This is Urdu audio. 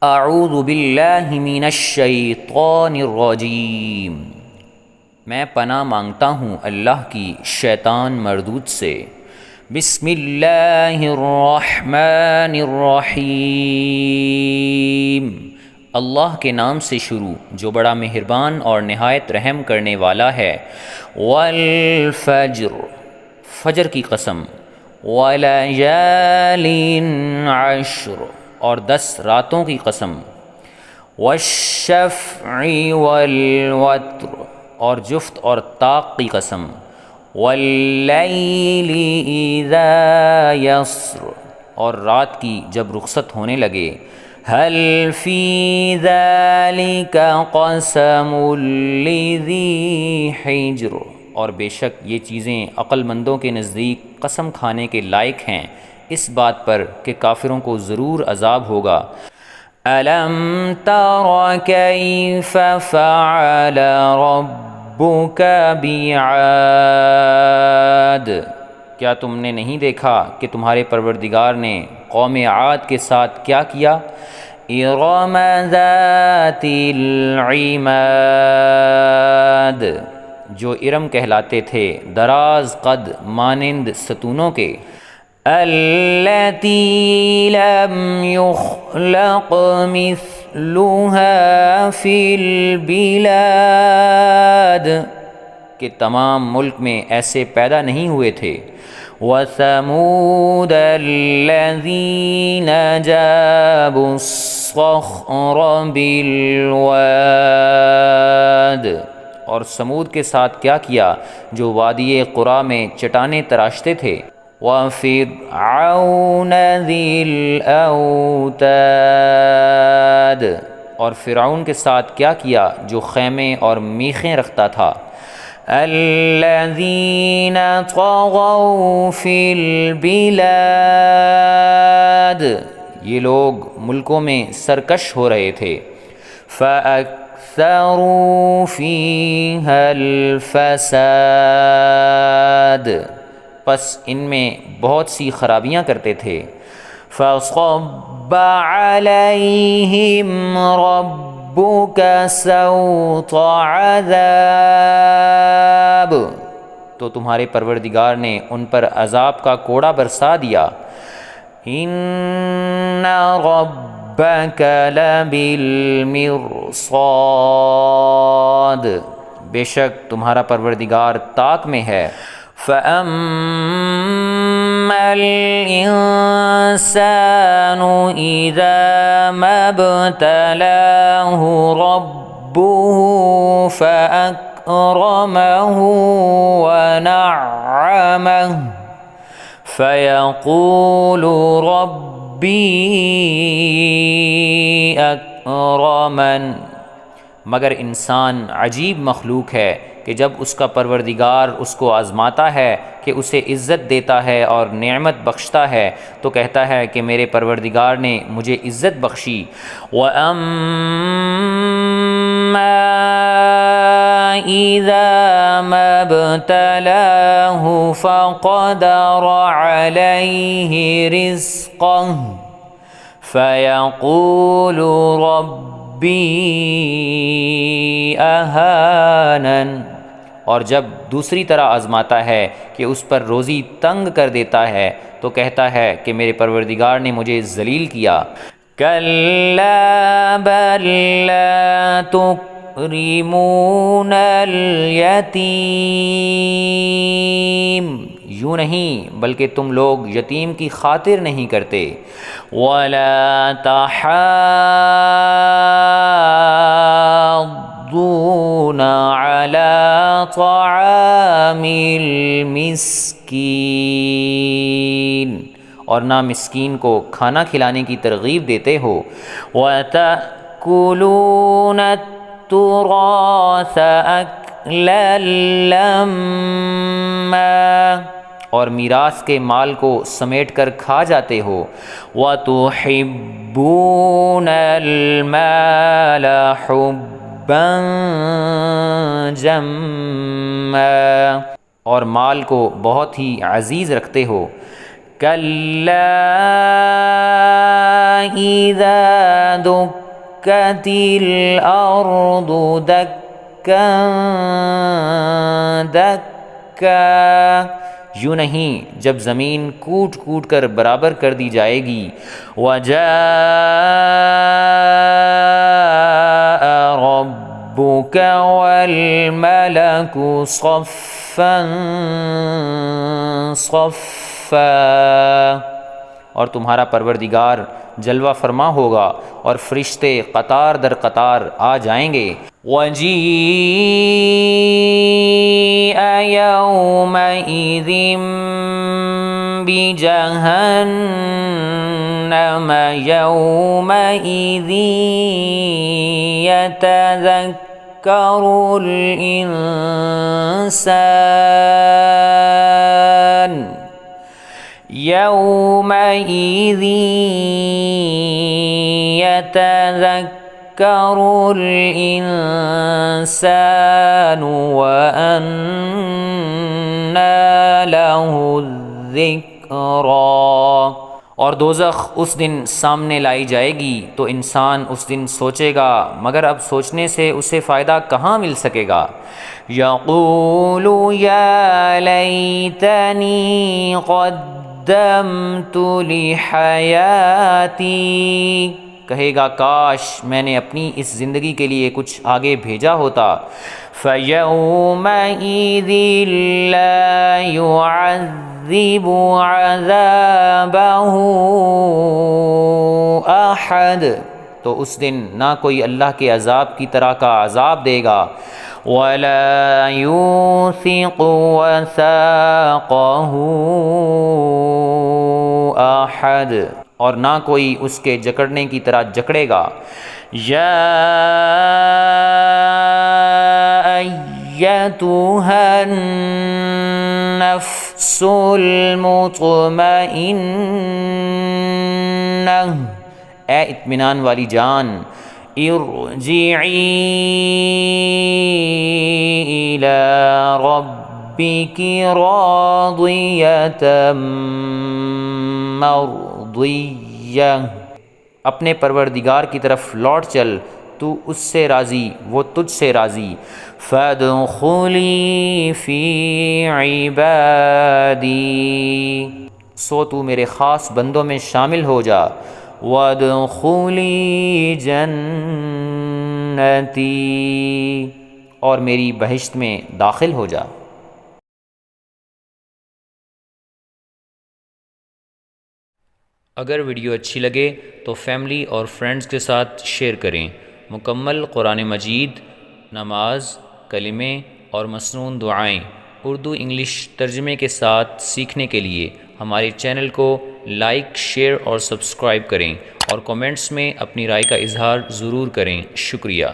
اعوذ باللہ من الشیطان الرجیم، میں پناہ مانگتا ہوں اللہ کی شیطان مردود سے۔ بسم اللہ الرحمن الرحیم، اللہ کے نام سے شروع جو بڑا مہربان اور نہایت رحم کرنے والا ہے۔ والفجر، فجر کی قسم۔ ولیال عشر، اور 10 راتوں کی قسم۔ والشفع والوتر، اور جفت اور طاق کی قسم۔ واللیل اذا یسر، اور رات کی جب رخصت ہونے لگے۔ هل فی ذلک قسم لذی حجر، اور بے شک یہ چیزیں عقل مندوں کے نزدیک قسم کھانے کے لائق ہیں اس بات پر کہ کافروں کو ضرور عذاب ہوگا۔ الم تر کیف فعل ربک بعاد، کیا تم نے نہیں دیکھا کہ تمہارے پروردگار نے قوم عاد کے ساتھ کیا کیا؟ ارم ذات العماد، جو ارم کہلاتے تھے دراز قد مانند ستونوں کے۔ التی لم یخلق مثلها فی البلاد، کہ تمام ملک میں ایسے پیدا نہیں ہوئے تھے۔ وثمود الذین جابوا الصخر بالواد، اور سمود کے ساتھ کیا کیا جو وادی قرا میں چٹانیں تراشتے تھے۔ وَفِرْعَوْنَ ذِي الْأَوْتَادِ، اور فرعون کے ساتھ کیا کیا جو خیمے اور میخیں رکھتا تھا۔ الَّذِينَ طَغَوْا فِي الْبِلَادِ، یہ لوگ ملکوں میں سرکش ہو رہے تھے۔ فَأَكْثَرُوا فِيهَا الْفَسَادَ، پس ان میں بہت سی خرابیاں کرتے تھے۔ فَصَبَّ عَلَيْهِمْ رَبُّكَ سَوْطَ عَذَابٍ، تو تمہارے پروردگار نے ان پر عذاب کا کوڑا برسا دیا۔ إِنَّ رَبَّكَ لَبِالْمِرْصَادِ، بے شک تمہارا پروردگار طاق میں ہے۔ فَأَمَّا الْإِنسَانُ إِذَا مَا ابْتَلَاهُ رَبُّهُ فَأَكْرَمَهُ وَنَعَّمَهُ فَيَقُولُ رَبِّي أَكْرَمَنِ، مگر انسان عجیب مخلوق ہے کہ جب اس کا پروردگار اس کو آزماتا ہے کہ اسے عزت دیتا ہے اور نعمت بخشتا ہے تو کہتا ہے کہ میرے پروردگار نے مجھے عزت بخشی۔ وَأَمَّا إِذَا مَا ابْتَلَاهُ فَقَدَرَ عَلَيْهِ رِزْقَهُ فَيَقُولُ رَبِّي أَهَانَنِ، اور جب دوسری طرح آزماتا ہے کہ اس پر روزی تنگ کر دیتا ہے تو کہتا ہے کہ میرے پروردگار نے مجھے ذلیل کیا۔ کَلَّا بَل لَّا تُکْرِمُونَ الْیَتِیمَ، یوں نہیں بلکہ تم لوگ یتیم کی خاطر نہیں کرتے۔ وَلَا تَحَاضُّونَ عَلَىٰ طَعَامِ الْمِسْکِینِ، اور نہ مسکین کو کھانا کھلانے کی ترغیب دیتے ہو۔ وَتَأْکُلُونَ التُّرَاثَ أَكْلًا لَمًّا، اور میراث کے مال کو سمیٹ کر کھا جاتے ہو۔ وَتُحِبُّونَ الْمَالَ حُبًّا جَمًّا، اور مال کو بہت ہی عزیز رکھتے ہو. کلا اذا دکت الارض دکا دکا، یوں نہیں جب زمین کوٹ کوٹ کر برابر کر دی جائے گی. وجاء ربک والملک صفا صفا، اور تمہارا پروردگار جلوہ فرما ہوگا اور فرشتے قطار در قطار آ جائیں گے. وَجِيءَ يَوْمَئِذٍ بِجَهَنَّمَ يَوْمَئِذٍ يَتَذَكَّرُ الْإِنسَانُ يَوْمَئِذٍ يَتَذَكَّرُ الْإِنسَانُ وَأَنَّى لَهُ الذِّكْرَىٰ، اور دوزخ اس دن سامنے لائی جائے گی تو انسان اس دن سوچے گا، مگر اب سوچنے سے اسے فائدہ کہاں مل سکے گا. یقول یا لیتنی قدمت لحیاتی، کہے گا کاش میں نے اپنی اس زندگی کے لیے کچھ آگے بھیجا ہوتا. فَيَوْمَئِذٍ لَا يُعَذِّبُ عَذَابَهُ أَحَدٌ، تو اس دن نہ کوئی اللہ کے عذاب کی طرح کا عذاب دے گا. وَلَا يُوثِقُ وَثَاقَهُ أَحَدٌ، اور نہ کوئی اس کے جکڑنے کی طرح جکڑے گا. یا ایتھا النفس المطمئنہ، اے اطمینان والی جان، ارجعی الی ربک راضیۃ مرضیہ، اپنے پروردگار کی طرف لوٹ چل، تو اس سے راضی وہ تجھ سے راضی. فادخلی فی عبادی، سو تو میرے خاص بندوں میں شامل ہو جا. وادخلی جنتی، اور میری بہشت میں داخل ہو جا. اگر ویڈیو اچھی لگے تو فیملی اور فرینڈز کے ساتھ شیئر کریں. مکمل قرآن مجید، نماز، کلمے اور مسنون دعائیں اردو انگلش ترجمے کے ساتھ سیکھنے کے لیے ہمارے چینل کو لائک، شیئر اور سبسکرائب کریں، اور کومنٹس میں اپنی رائے کا اظہار ضرور کریں. شکریہ.